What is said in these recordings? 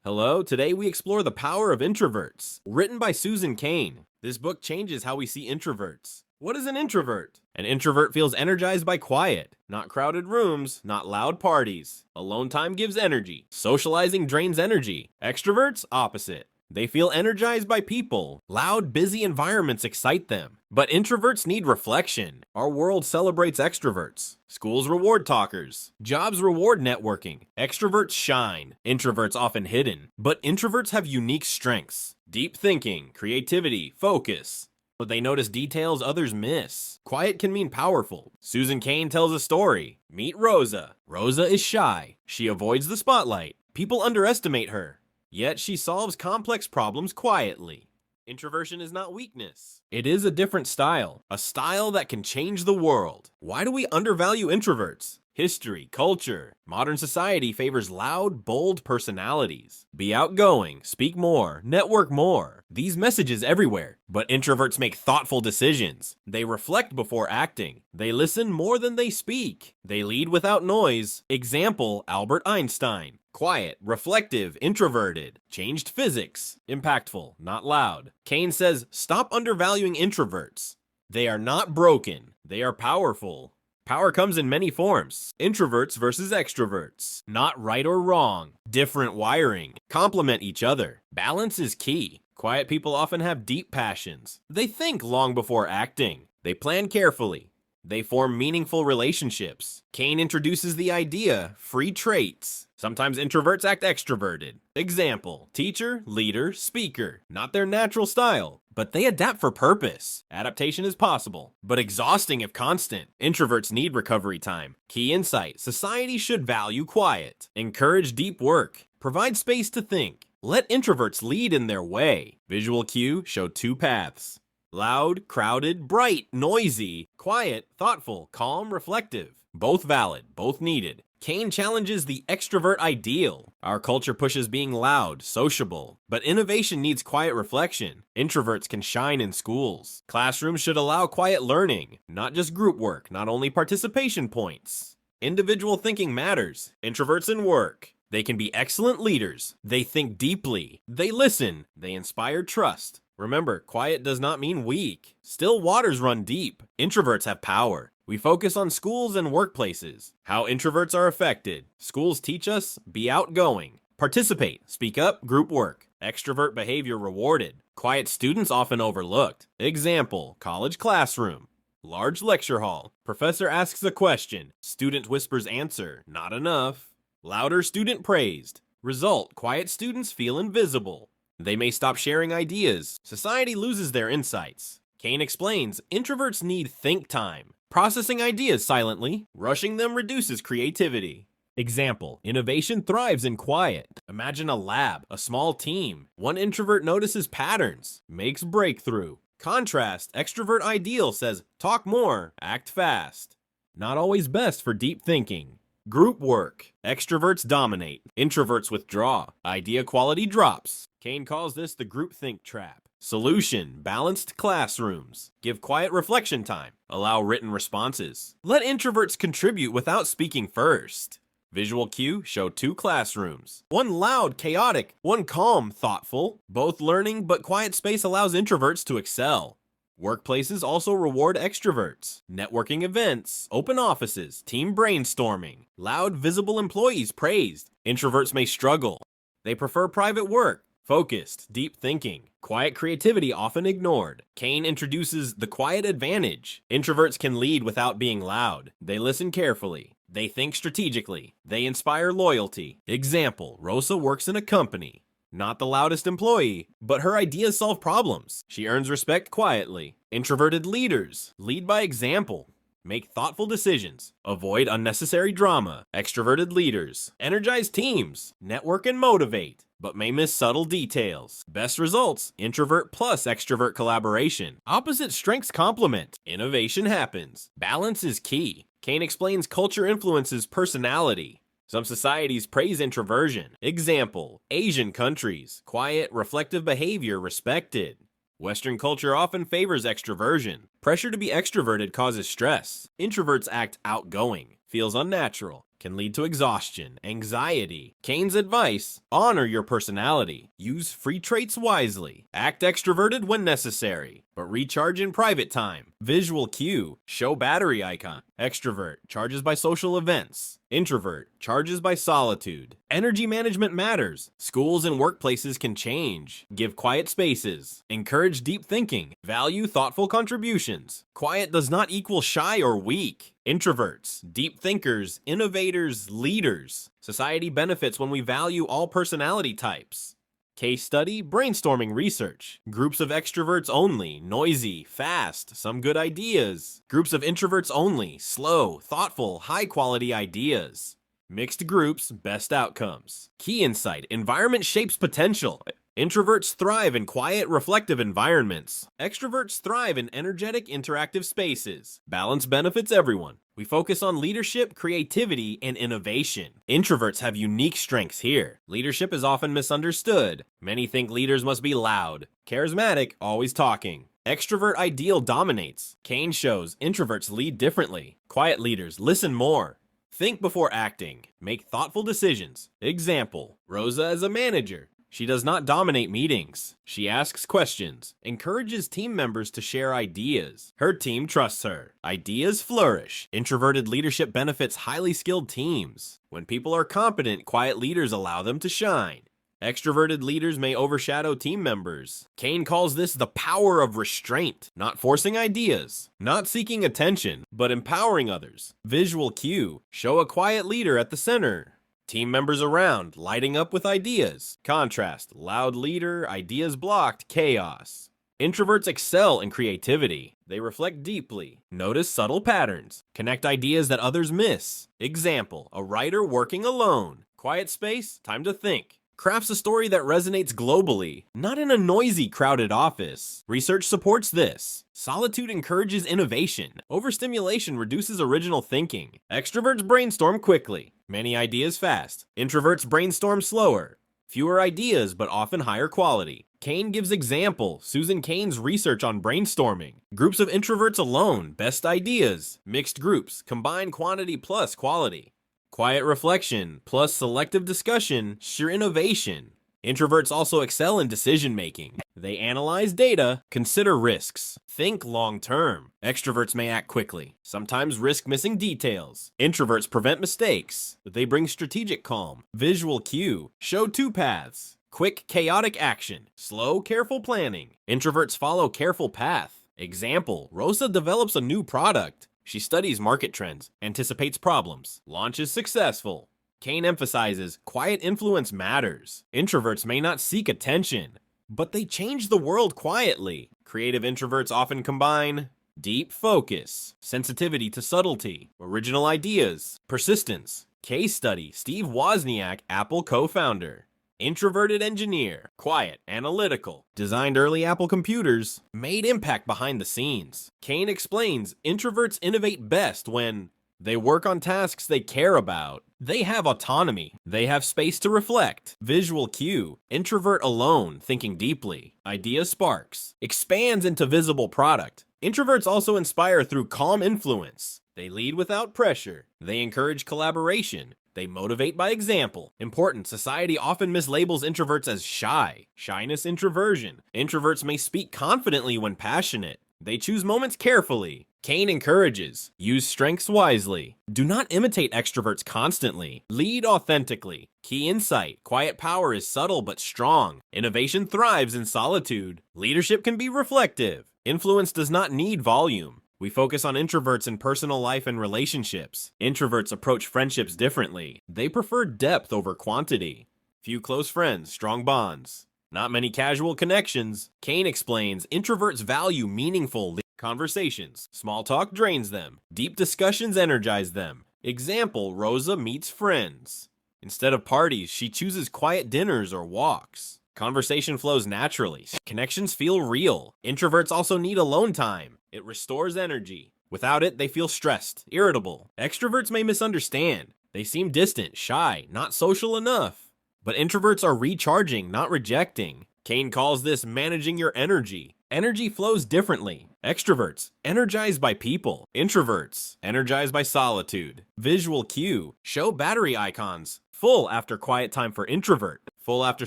Hello, today we explore The Power of Introverts, written by Susan Cain. This book changes how we see introverts. What is an introvert? An introvert feels energized by quiet, not crowded rooms, not loud parties. Alone time gives energy. Socializing drains energy. Extroverts, opposite. They feel energized by people. Loud, busy environments excite them. But introverts need reflection. Our world celebrates extroverts. Schools reward talkers. Jobs reward networking. Extroverts shine. Introverts often hidden. But introverts have unique strengths. Deep thinking, creativity, focus. But they notice details others miss. Quiet can mean powerful. Susan Cain tells a story. Meet Rosa. Rosa is shy. She avoids the spotlight. People underestimate her. Yet she solves complex problems quietly. Introversion is not weakness. It is a different style. A style that can change the world. Why do we undervalue introverts? History, culture. Modern society favors loud, bold personalities. Be outgoing, speak more, network more. These messages everywhere. But introverts make thoughtful decisions. They reflect before acting. They listen more than they speak. They lead without noise. Example, Albert Einstein. Quiet, reflective, introverted. Changed physics. Impactful, not loud. Cain says, stop undervaluing introverts. They are not broken. They are powerful. Power comes in many forms. Introverts versus extroverts. Not right or wrong. Different wiring. Complement each other. Balance is key. Quiet people often have deep passions. They think long before acting. They plan carefully. They form meaningful relationships. Cain introduces the idea, free traits. Sometimes introverts act extroverted. Example, teacher, leader, speaker. Not their natural style, but they adapt for purpose. Adaptation is possible, but exhausting if constant. Introverts need recovery time. Key insight, society should value quiet. Encourage deep work. Provide space to think. Let introverts lead in their way. Visual cue, show two paths. Loud, crowded, bright, noisy, quiet, thoughtful, calm, reflective. Both valid, both needed. Cain challenges the extrovert ideal. Our culture pushes being loud, sociable, but innovation needs quiet reflection. Introverts can shine in schools. Classrooms should allow quiet learning, not just group work, not only participation points. Individual thinking matters. Introverts in work. They can be excellent leaders. They think deeply. They listen. They inspire trust. Remember, quiet does not mean weak. Still waters run deep. Introverts have power. We focus on schools and workplaces. How introverts are affected. Schools teach us, be outgoing. Participate, speak up, group work. Extrovert behavior rewarded. Quiet students often overlooked. Example, college classroom. Large lecture hall. Professor asks a question. Student whispers answer, not enough. Louder student praised. Result, quiet students feel invisible. They may stop sharing ideas. Society loses their insights. Cain explains, introverts need think time. Processing ideas silently. Rushing them reduces creativity. Example, innovation thrives in quiet. Imagine a lab, a small team. One introvert notices patterns, makes breakthrough. Contrast, extrovert ideal says, talk more, act fast. Not always best for deep thinking. Group work. Extroverts dominate. Introverts withdraw. Idea quality drops. Cain calls this the groupthink trap. Solution, balanced classrooms. Give quiet reflection time. Allow written responses. Let introverts contribute without speaking first. Visual cue, show two classrooms. One loud, chaotic, one calm, thoughtful. Both learning, but quiet space allows introverts to excel. Workplaces also reward extroverts. Networking events, open offices, team brainstorming. Loud, visible employees praised. Introverts may struggle. They prefer private work. Focused, deep thinking. Quiet creativity often ignored. Cain introduces the quiet advantage. Introverts can lead without being loud. They listen carefully. They think strategically. They inspire loyalty. Example, Rosa works in a company. Not the loudest employee, but her ideas solve problems. She earns respect quietly. Introverted leaders lead by example. Make thoughtful decisions. Avoid unnecessary drama. Extroverted leaders energize teams. Network and motivate, but may miss subtle details. Best results, introvert plus extrovert collaboration. Opposite strengths complement. Innovation happens. Balance is key. Cain explains culture influences personality. Some societies praise introversion. Example, Asian countries. Quiet, reflective behavior respected. Western culture often favors extroversion. Pressure to be extroverted causes stress. Introverts act outgoing. Feels unnatural. can lead to exhaustion, anxiety. Cain's advice: honor your personality, use free traits wisely, act extroverted when necessary, but recharge in private time. Visual cue: show battery icon. Extrovert charges by social events. Introvert charges by solitude. Energy management matters. Schools and workplaces can change. Give quiet spaces. Encourage deep thinking. Value thoughtful contributions. Quiet does not equal shy or weak. Introverts, deep thinkers, innovators, leaders. Society benefits when we value all personality types. Case study, brainstorming research. Groups of extroverts only, noisy, fast, some good ideas. Groups of introverts only, slow, thoughtful, high-quality ideas. Mixed groups, best outcomes. Key insight, environment shapes potential. Introverts thrive in quiet, reflective environments. Extroverts thrive in energetic, interactive spaces. Balance benefits everyone. We focus on leadership, creativity, and innovation. Introverts have unique strengths here. Leadership is often misunderstood. Many think leaders must be loud, charismatic, always talking. Extrovert ideal dominates. Cain shows introverts lead differently. Quiet leaders listen more. Think before acting. Make thoughtful decisions. Example: Rosa as a manager. She does not dominate meetings. She asks questions, encourages team members to share ideas. Her team trusts her. Ideas flourish. Introverted leadership benefits highly skilled teams. When people are competent, quiet leaders allow them to shine. Extroverted leaders may overshadow team members. Cain calls this the power of restraint, not forcing ideas, not seeking attention, but empowering others. Visual cue: show a quiet leader at the center. Team members around, lighting up with ideas. Contrast: loud leader, ideas blocked, chaos. Introverts excel in creativity. They reflect deeply, notice subtle patterns, connect ideas that others miss. Example: a writer working alone. Quiet space, time to think. Crafts a story that resonates globally, not in a noisy, crowded office. Research supports this. Solitude encourages innovation. Overstimulation reduces original thinking. Extroverts brainstorm quickly. Many ideas fast. Introverts brainstorm slower. Fewer ideas, but often higher quality. Cain gives example: Susan Cain's research on brainstorming. Groups of introverts alone, best ideas. Mixed groups, combine quantity plus quality. Quiet reflection plus selective discussion, sheer innovation. Introverts also excel in decision-making. They analyze data, consider risks, think long-term. Extroverts may act quickly, sometimes risk missing details. Introverts prevent mistakes. They bring strategic calm. Visual cue: show two paths. Quick, chaotic action. Slow, careful planning. Introverts follow careful path. Example: Rosa develops a new product. She studies market trends, anticipates problems, launches successful. Cain emphasizes quiet influence matters. Introverts may not seek attention, but they change the world quietly. Creative introverts often combine deep focus, sensitivity to subtlety, original ideas, persistence. Case study: Steve Wozniak, Apple co-founder. Introverted engineer, quiet, analytical, designed early Apple computers, made impact behind the scenes. Cain explains introverts innovate best when they work on tasks they care about. They have autonomy. They have space to reflect. Visual cue: introvert alone, thinking deeply. Idea sparks, expands into visible product. Introverts also inspire through calm influence. They lead without pressure. They encourage collaboration. They motivate by example. Important: society often mislabels introverts as shy. Shyness, introversion. Introverts may speak confidently when passionate. They choose moments carefully. Cain encourages: use strengths wisely. Do not imitate extroverts constantly. Lead authentically. Key insight: quiet power is subtle but strong. Innovation thrives in solitude. Leadership can be reflective. Influence does not need volume. We focus on introverts in personal life and relationships. Introverts approach friendships differently. They prefer depth over quantity. Few close friends, strong bonds. Not many casual connections. Cain explains introverts value meaningful conversations. Small talk drains them. Deep discussions energize them. Example: Rosa meets friends. Instead of parties, she chooses quiet dinners or walks. Conversation flows naturally. Connections feel real. Introverts also need alone time. It restores energy. Without it, they feel stressed, irritable. Extroverts may misunderstand. They seem distant, shy, not social enough. But introverts are recharging, not rejecting. Cain calls this managing your energy. energy flows differently. Extroverts, energized by people. Introverts, energized by solitude. Visual cue, show battery icons. Full after quiet time for introvert. Full after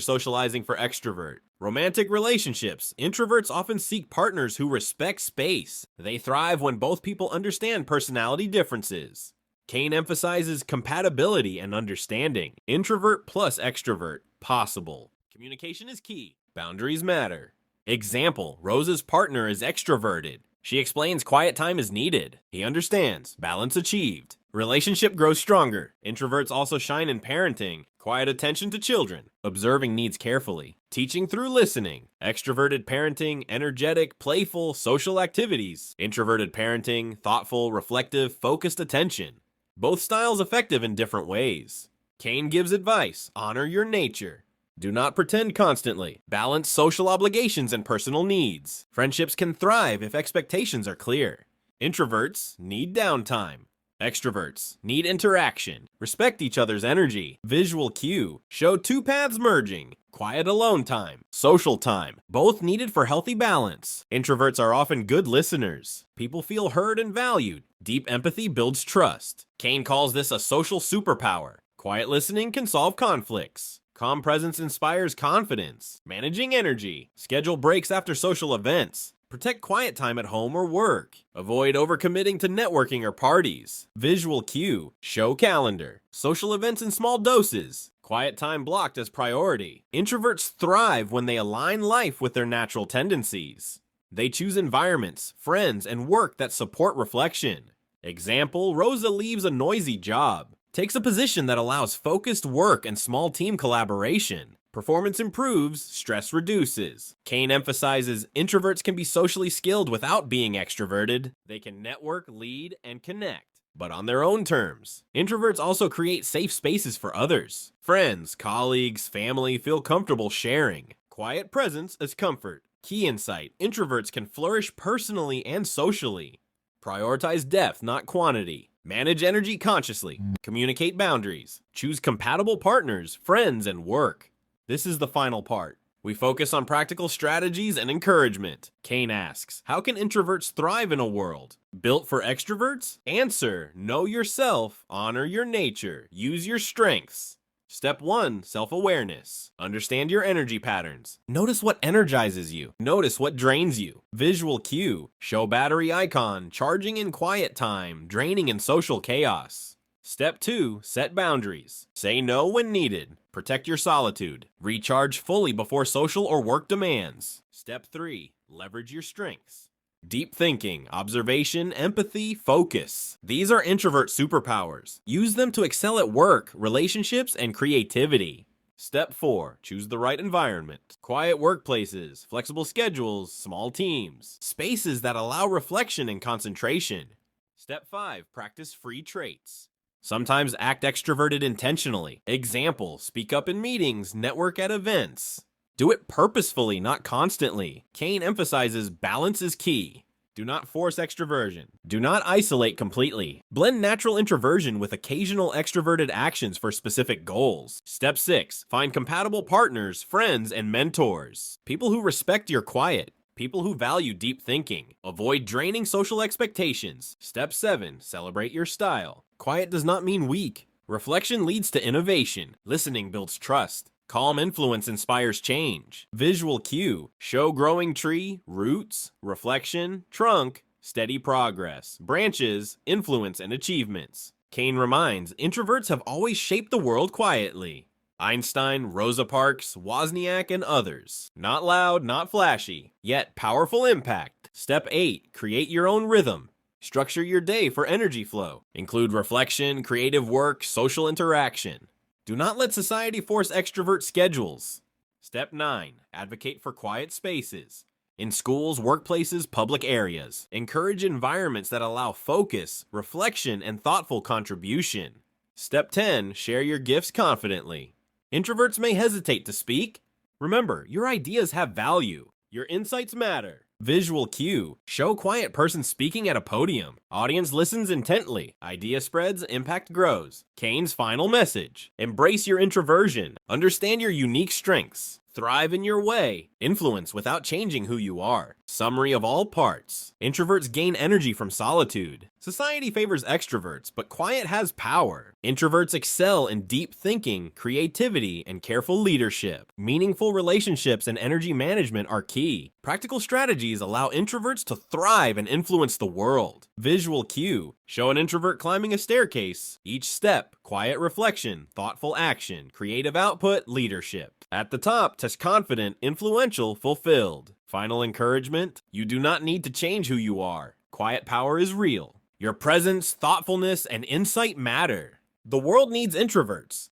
socializing for extrovert. Romantic relationships. Introverts often seek partners who respect space. They thrive when both people understand personality differences. Cain emphasizes compatibility and understanding. Introvert plus extrovert, possible. Communication is key. Boundaries matter. Example, Rose's partner is extroverted. She explains quiet time is needed. He understands. Balance achieved. Relationship grows stronger. Introverts also shine in parenting. Quiet attention to children. Observing needs carefully. Teaching through listening. Extroverted parenting, energetic, playful, social activities. Introverted parenting, thoughtful, reflective, focused attention. Both styles effective in different ways. Cain gives advice. Honor your nature. Do not pretend constantly. Balance social obligations and personal needs. Friendships can thrive if expectations are clear. Introverts need downtime. Extroverts need interaction. Respect each other's energy. Visual cue. Show two paths merging. Quiet alone time. Social time. Both needed for healthy balance. Introverts are often good listeners. People feel heard and valued. Deep empathy builds trust. Cain calls this a social superpower. Quiet listening can solve conflicts. Calm presence inspires confidence. Managing energy. Schedule breaks after social events. Protect quiet time at home or work. Avoid overcommitting to networking or parties. Visual cue. Show calendar. Social events in small doses. Quiet time blocked as priority. Introverts thrive when they align life with their natural tendencies. They choose environments, friends, and work that support reflection. Example, Rosa leaves a noisy job. Takes a position that allows focused work and small team collaboration. Performance improves, stress reduces. Cain emphasizes introverts can be socially skilled without being extroverted. They can network, lead, and connect, but on their own terms. Introverts also create safe spaces for others. Friends, colleagues, family feel comfortable sharing. Quiet presence is comfort. Key insight, introverts can flourish personally and socially. Prioritize depth, not quantity. Manage energy consciously. Communicate boundaries. Choose compatible partners, friends, and work. This is the final part. We focus on practical strategies and encouragement. Cain asks, how can introverts thrive in a world built for extroverts? Answer, know yourself, honor your nature, use your strengths. Step 1, self-awareness. Understand your energy patterns. Notice what energizes you. Notice what drains you. Visual cue. Show battery icon, charging in quiet time, draining in social chaos. Step 2, set boundaries. Say no when needed. Protect your solitude. Recharge fully before social or work demands. Step 3, leverage your strengths. Deep thinking, observation, empathy, focus. These are introvert superpowers. Use them to excel at work, relationships, and creativity. Step 4, choose the right environment. Quiet workplaces, flexible schedules, small teams. Spaces that allow reflection and concentration. Step 5, practice free traits. Sometimes act extroverted intentionally. Example, speak up in meetings, network at events. Do it purposefully, not constantly. Cain emphasizes balance is key. Do not force extroversion. Do not isolate completely. Blend natural introversion with occasional extroverted actions for specific goals. Step 6, find compatible partners, friends, and mentors. People who respect your quiet. People who value deep thinking. Avoid draining social expectations. Step 7, celebrate your style. Quiet does not mean weak. Reflection leads to innovation. Listening builds trust. Calm influence inspires change. Visual cue. Show growing tree, roots, reflection, trunk, steady progress, branches, influence, and achievements. Cain reminds, introverts have always shaped the world quietly. Einstein, Rosa Parks, Wozniak, and others. Not loud, not flashy, yet powerful impact. Step 8, create your own rhythm. Structure your day for energy flow. Include reflection, creative work, social interaction. Do not let society force extrovert schedules. Step 9, advocate for quiet spaces. In schools, workplaces, public areas, encourage environments that allow focus, reflection, and thoughtful contribution. Step 10, share your gifts confidently. Introverts may hesitate to speak. Remember, your ideas have value. Your insights matter. Visual cue. Show quiet person speaking at a podium. Audience listens intently. Idea spreads, impact grows. Cain's final message. Embrace your introversion. Understand your unique strengths. Thrive in your way. Influence without changing who you are. Summary of all parts. Introverts gain energy from solitude. Society favors extroverts, but quiet has power. Introverts excel in deep thinking, creativity, and careful leadership. Meaningful relationships and energy management are key. Practical strategies allow introverts to thrive and influence the world. Visual cue. Show an introvert climbing a staircase. Each step, quiet reflection, thoughtful action, creative output, leadership. At the top, test confident, influential, fulfilled. Final encouragement. You do not need to change who you are. Quiet power is real. Your presence, thoughtfulness, and insight matter. The world needs introverts.